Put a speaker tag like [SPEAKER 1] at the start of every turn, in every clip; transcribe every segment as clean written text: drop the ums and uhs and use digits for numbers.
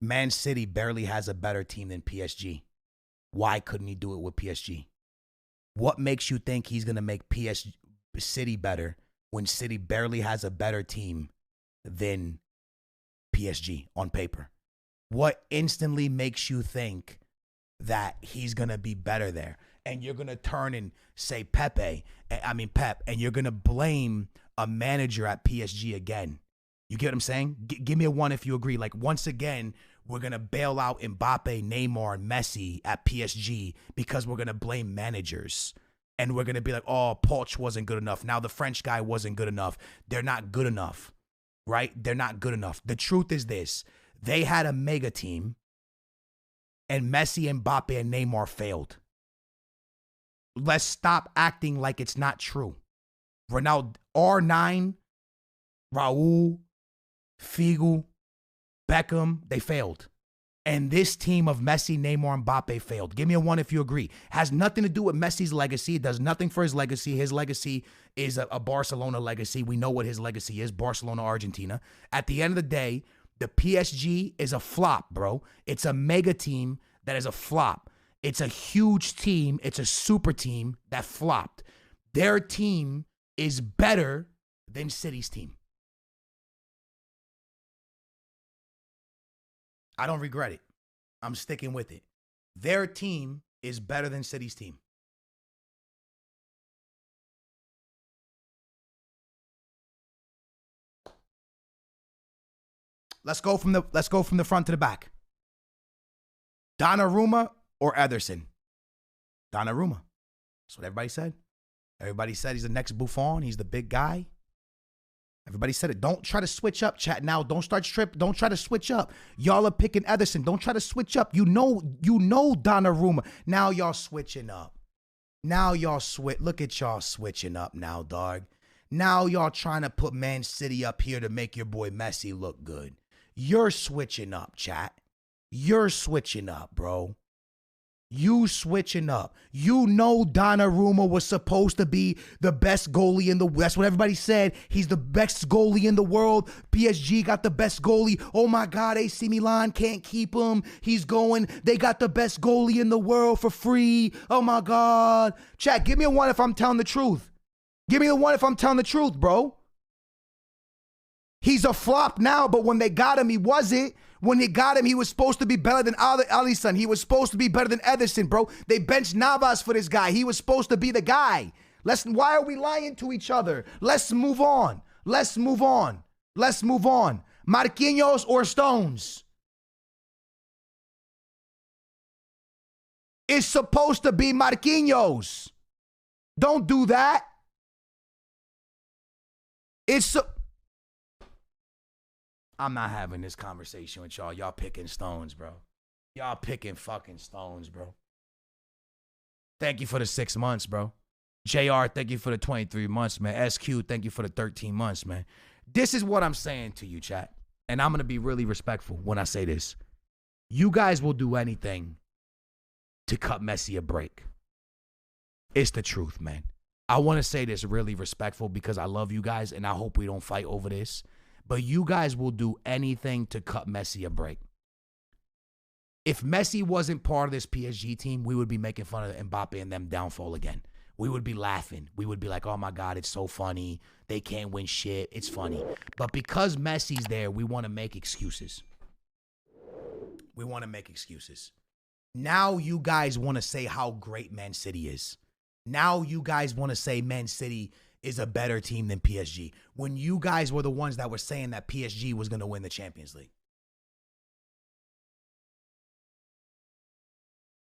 [SPEAKER 1] Man City barely has a better team than PSG. Why couldn't he do it with PSG? What makes you think he's going to make City better when City barely has a better team than PSG on paper? What instantly makes you think that he's going to be better there? And you're going to turn and say Pep, and you're going to blame a manager at PSG again. You get what I'm saying? Give me a one if you agree. Like, once again, we're going to bail out Mbappe, Neymar, and Messi at PSG because we're going to blame managers. And we're going to be like, oh, Poch wasn't good enough. Now the French guy wasn't good enough. They're not good enough, right? They're not good enough. The truth is this. They had a mega team, and Messi, Mbappe, and Neymar failed. Let's stop acting like it's not true. Ronaldo, R9, Raul, Figu, Beckham, they failed. And this team of Messi, Neymar, and Mbappe failed. Give me a one if you agree. Has nothing to do with Messi's legacy. It does nothing for his legacy. His legacy is a Barcelona legacy. We know what his legacy is, Barcelona, Argentina. At the end of the day, the PSG is a flop, bro. It's a mega team that is a flop. It's a huge team. It's a super team that flopped. Their team is better than City's team. I don't regret it. I'm sticking with it. Their team is better than City's team. Let's go from the front to the back. Donnarumma or Ederson? Donnarumma. That's what everybody said. Everybody said he's the next Buffon. He's the big guy. Everybody said it. Don't try to switch up, chat. Now, don't try to switch up. Y'all are picking Ederson. Don't try to switch up. You know Donnarumma. Now y'all switching up. Look at y'all switching up now, dog. Now y'all trying to put Man City up here to make your boy Messi look good. You're switching up, chat. You're switching up, bro. You switching up. You know Donnarumma was supposed to be the best goalie in the world. That's what everybody said. He's the best goalie in the world. PSG got the best goalie. Oh my God, AC Milan can't keep him. He's going. They got the best goalie in the world for free. Oh my God. Chat, give me a one if I'm telling the truth. Give me the one if I'm telling the truth, bro. He's a flop now, but when they got him, he wasn't. When they got him, he was supposed to be better than Alisson. He was supposed to be better than Ederson, bro. They benched Navas for this guy. He was supposed to be the guy. Why are we lying to each other? Let's move on. Marquinhos or Stones? It's supposed to be Marquinhos. Don't do that. I'm not having this conversation with y'all. Y'all picking Stones, bro. Y'all picking fucking Stones, bro. Thank you for the 6 months, bro. JR, thank you for the 23 months, man. SQ, thank you for the 13 months, man. This is what I'm saying to you, chat. And I'm going to be really respectful when I say this. You guys will do anything to cut Messi a break. It's the truth, man. I want to say this really respectful because I love you guys and I hope we don't fight over this. But you guys will do anything to cut Messi a break. If Messi wasn't part of this PSG team, we would be making fun of Mbappe and them downfall again. We would be laughing. We would be like, oh my God, it's so funny. They can't win shit. It's funny. But because Messi's there, we want to make excuses. Now you guys want to say how great Man City is. Now you guys want to say Man City is a better team than PSG, when you guys were the ones that were saying that PSG was going to win the Champions League.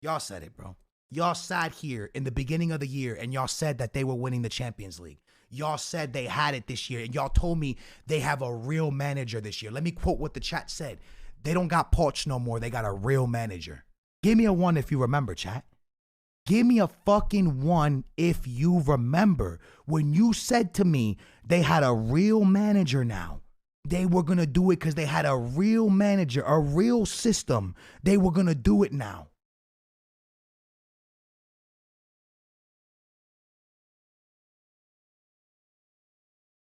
[SPEAKER 1] Y'all said it, bro. Y'all sat here in the beginning of the year and y'all said that they were winning the Champions League. Y'all said they had it this year and y'all told me they have a real manager this year. Let me quote what the chat said. They don't got Poch no more. They got a real manager. Give me a one if you remember, chat. Give me a fucking one if you remember when you said to me they had a real manager now. They were going to do it because they had a real manager, a real system. They were going to do it now.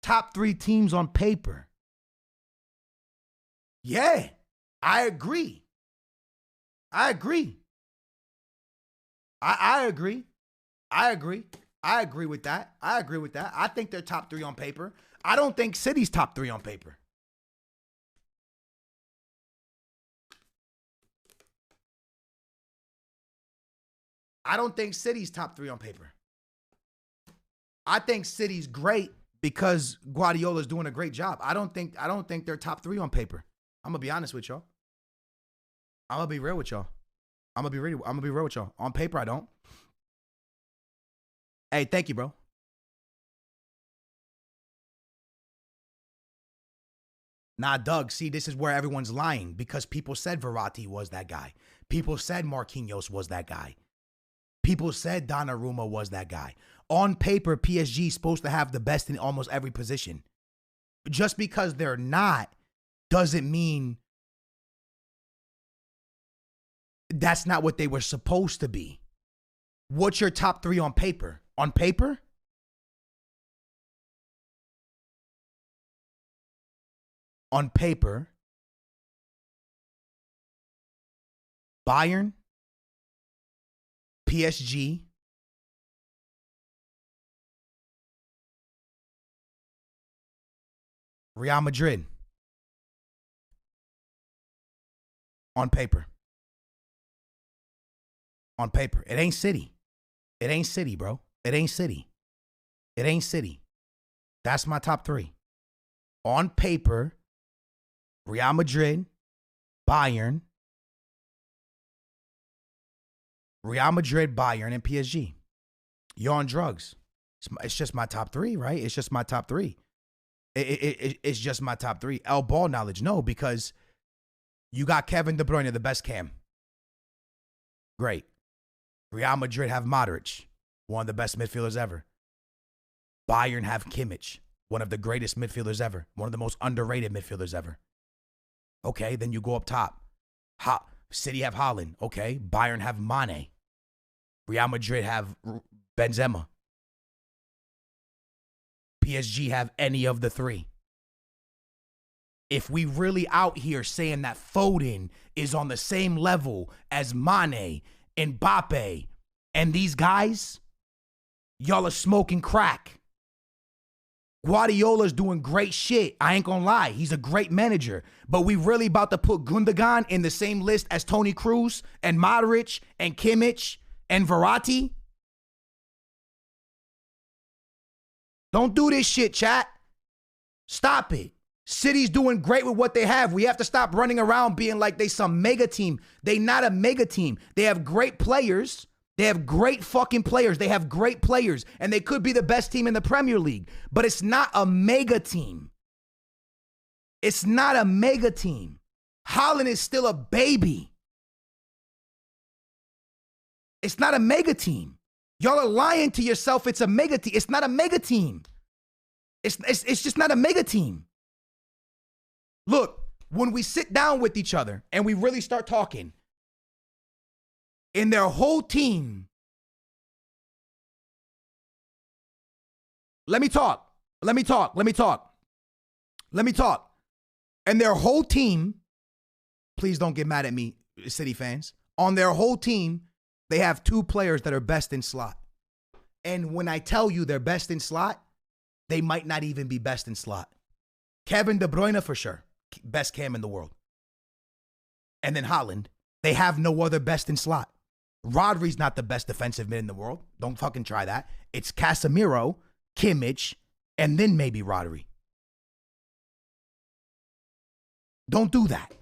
[SPEAKER 1] Top 3 teams on paper. Yeah. I agree. I agree. I agree. I agree. I agree with that. I agree with that. I think they're top 3 on paper. I don't think City's top 3 on paper. I don't think City's top 3 on paper. I think City's great because Guardiola's doing a great job. I don't think they're top 3 on paper. I'm gonna be honest with y'all. I'm gonna be real with y'all. I'm gonna be real with y'all. On paper, I don't. Hey, thank you, bro. Nah, Doug, see, this is where everyone's lying because people said Verratti was that guy. People said Marquinhos was that guy. People said Donnarumma was that guy. On paper, PSG is supposed to have the best in almost every position. Just because they're not doesn't mean that's not what they were supposed to be. What's your top 3 on paper? On paper? On paper, Bayern, PSG, Real Madrid. On paper. On paper. It ain't City. It ain't City, bro. It ain't City. It ain't City. That's my top 3. On paper, Real Madrid, Bayern, Real Madrid, Bayern, and PSG. You're on drugs. It's just my top 3, right? It's just my top 3. It's just my top 3. Ball knowledge, no, because you got Kevin De Bruyne, the best cam. Great. Real Madrid have Modric, one of the best midfielders ever. Bayern have Kimmich, one of the greatest midfielders ever. One of the most underrated midfielders ever. Okay, then you go up top. City have Haaland. Okay, Bayern have Mane. Real Madrid have Benzema. PSG have any of the 3. If we really out here saying that Foden is on the same level as Mane, Mbappe, and these guys, y'all are smoking crack. Guardiola's doing great shit. I ain't gonna lie. He's a great manager. But we really about to put Gundogan in the same list as Toni Kroos and Modric and Kimmich and Verratti? Don't do this shit, chat. Stop it. City's doing great with what they have. We have to stop running around being like they some mega team. They not a mega team. They have great players. They have great fucking players. They have great players. And they could be the best team in the Premier League. But it's not a mega team. It's not a mega team. Haaland is still a baby. It's not a mega team. Y'all are lying to yourself. It's a mega team. It's not a mega team. It's just not a mega team. Look, when we sit down with each other and we really start talking, in their whole team, let me talk. And their whole team, please don't get mad at me, City fans. On their whole team, they have 2 players that are best in slot. And when I tell you they're best in slot, they might not even be best in slot. Kevin De Bruyne for sure. Best cam in the world. And then Haaland. They have no other best in slot. Rodri's not the best defensive mid in the world. Don't fucking try that. It's Casemiro, Kimmich, and then maybe Rodri. Don't do that.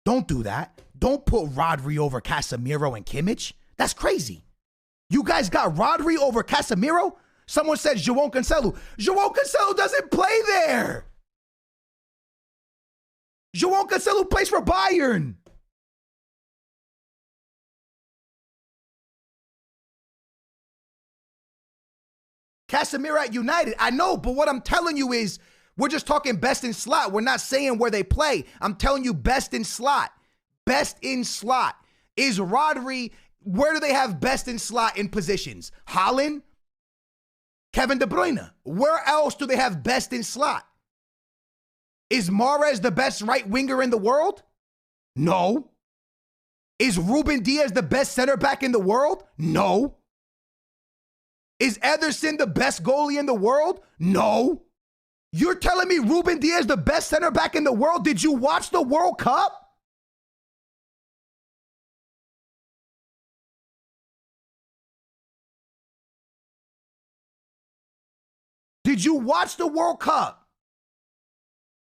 [SPEAKER 1] Don't do that. Don't put Rodri over Casemiro and Kimmich. That's crazy. You guys got Rodri over Casemiro? Someone said João Cancelo. João Cancelo doesn't play there. João Cancelo plays for Bayern. Casemiro at United. I know, but what I'm telling you is we're just talking best in slot. We're not saying where they play. I'm telling you best in slot. Best in slot. Is Rodri, where do they have best in slot in positions? Haaland? Kevin De Bruyne. Where else do they have best in slot? Is Mahrez the best right winger in the world? No. Is Ruben Diaz the best center back in the world? No. Is Ederson the best goalie in the world? No. You're telling me Ruben Diaz the best center back in the world? Did you watch the World Cup? Did you watch the World Cup?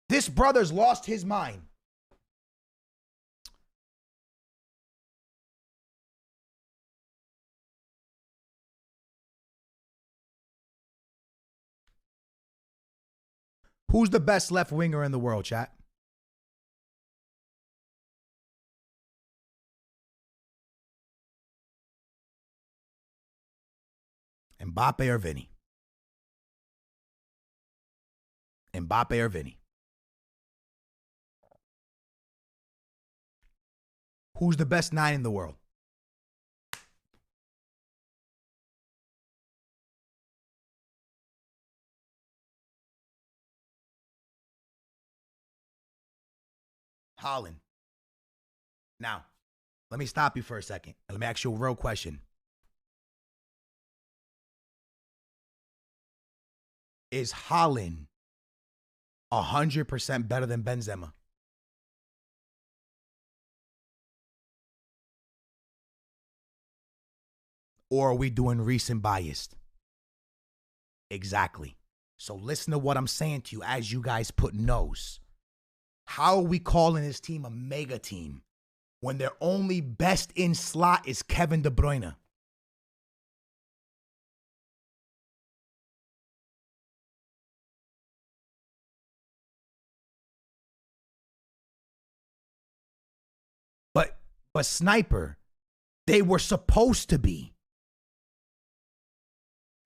[SPEAKER 1] This brother's lost his mind. Who's the best left winger in the world, chat? Mbappe or Vinny? Mbappe or Vinny? Who's the best 9 in the world? Haaland. Now, let me stop you for a second. Let me ask you a real question. Is Haaland 100% better than Benzema? Or are we doing recent biased? Exactly. So listen to what I'm saying to you as you guys put no's. How are we calling this team a mega team when their only best in slot is Kevin De Bruyne? But Sniper, they were supposed to be.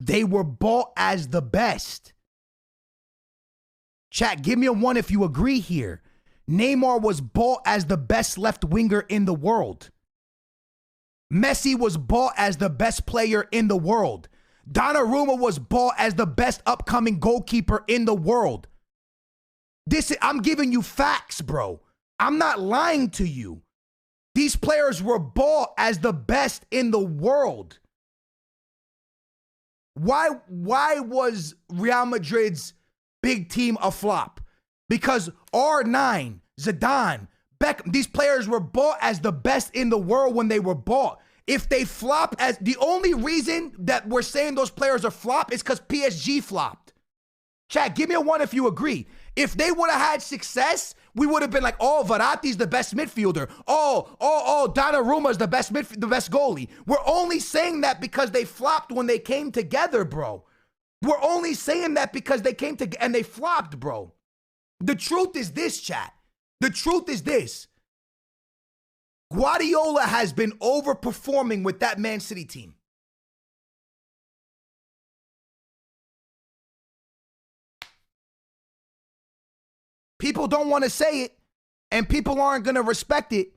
[SPEAKER 1] They were bought as the best. Chat, give me a 1 if you agree here. Neymar was bought as the best left winger in the world. Messi was bought as the best player in the world. Donnarumma was bought as the best upcoming goalkeeper in the world. I'm giving you facts, bro. I'm not lying to you. These players were bought as the best in the world. Why was Real Madrid's big team a flop? Because R9, Zidane, Beckham, these players were bought as the best in the world when they were bought. If they flop, as the only reason that we're saying those players are flop is because PSG flopped. Chat, give me a 1 if you agree. If they would have had success, we would have been like, oh, Verratti's the best midfielder. Oh, Donnarumma's the best goalie. We're only saying that because they flopped when they came together, bro. We're only saying that because they came together and they flopped, bro. The truth is this, chat. The truth is this. Guardiola has been overperforming with that Man City team. People don't want to say it, and people aren't going to respect it.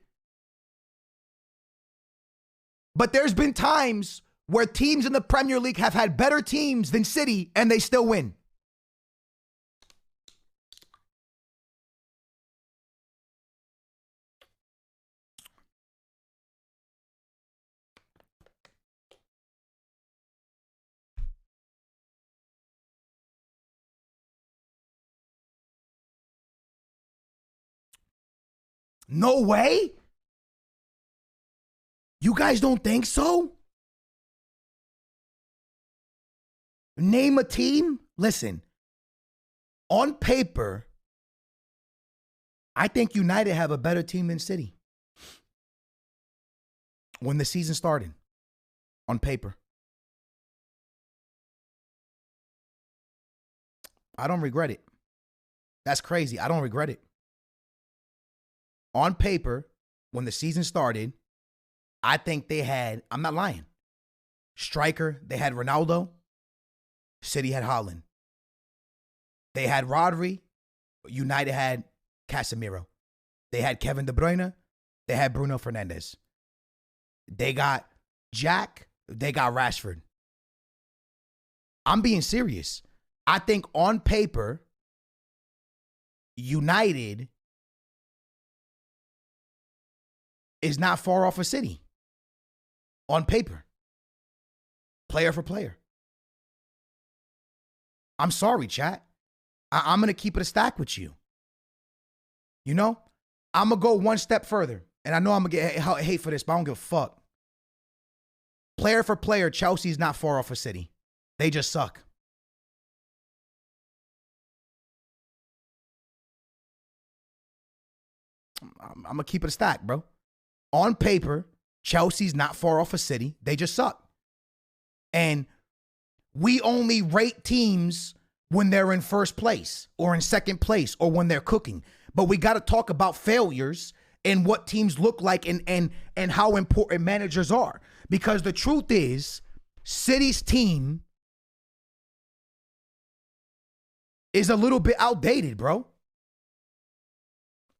[SPEAKER 1] But there's been times where teams in the Premier League have had better teams than City, and they still win. No way? You guys don't think so? Name a team. Listen, on paper, I think United have a better team than City when the season started, on paper. I don't regret it. That's crazy. I don't regret it. On paper, when the season started, I think they had, I'm not lying, striker, they had Ronaldo. City had Haaland. They had Rodri. United had Casemiro. They had Kevin De Bruyne. They had Bruno Fernandes. They got Jack. They got Rashford. I'm being serious. I think on paper, United is not far off of City on paper, player for player. I'm sorry, chat. I'm going to keep it a stack with you. You know, I'm going to go one step further. And I know I'm going to get hate for this, but I don't give a fuck. Player for player, Chelsea's not far off of City. They just suck. I'm going to keep it a stack, bro. On paper, Chelsea's not far off of City. They just suck. And we only rate teams when they're in first place or in second place or when they're cooking. But we got to talk about failures and what teams look like and how important managers are. Because the truth is, City's team is a little bit outdated, bro.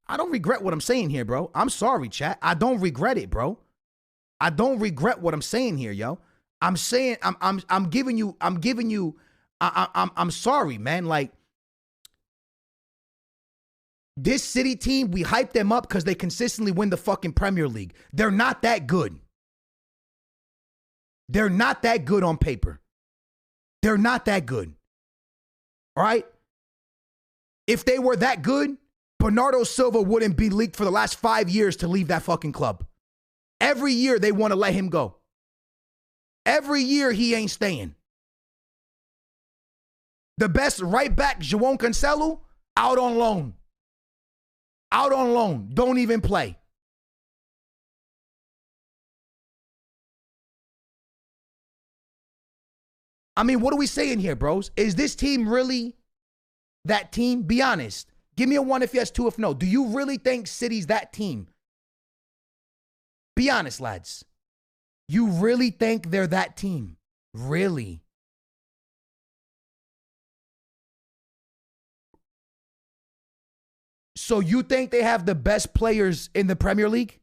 [SPEAKER 1] I don't regret what I'm saying here, bro. I'm sorry, chat. I don't regret it, bro. I don't regret what I'm saying here, yo. I'm saying I'm giving you I'm sorry, man. Like, this City team, we hype them up because they consistently win the fucking Premier League. They're not that good. They're not that good on paper. They're not that good. All right? If they were that good, Bernardo Silva wouldn't be leaked for the last 5 years to leave that fucking club. Every year they want to let him go. Every year he ain't staying. The best right back, João Cancelo, out on loan. Out on loan. Don't even play. I mean, what are we saying here, bros? Is this team really that team? Be honest. Give me a 1 if yes, 2 if no. Do you really think City's that team? Be honest, lads. You really think they're that team? Really? So you think they have the best players in the Premier League?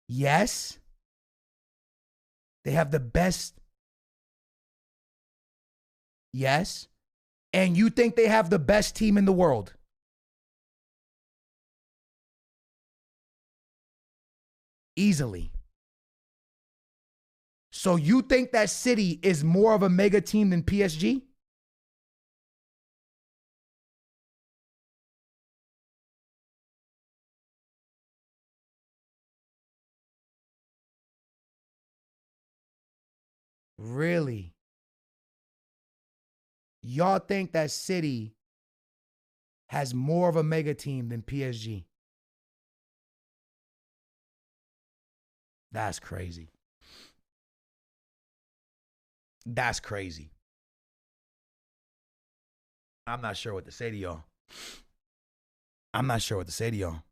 [SPEAKER 1] Yes. They have the best. Yes. And you think they have the best team in the world? Easily. So you think that City is more of a mega team than PSG? Really? Y'all think that City has more of a mega team than PSG? That's crazy. That's crazy. I'm not sure what to say to y'all. I'm not sure what to say to y'all.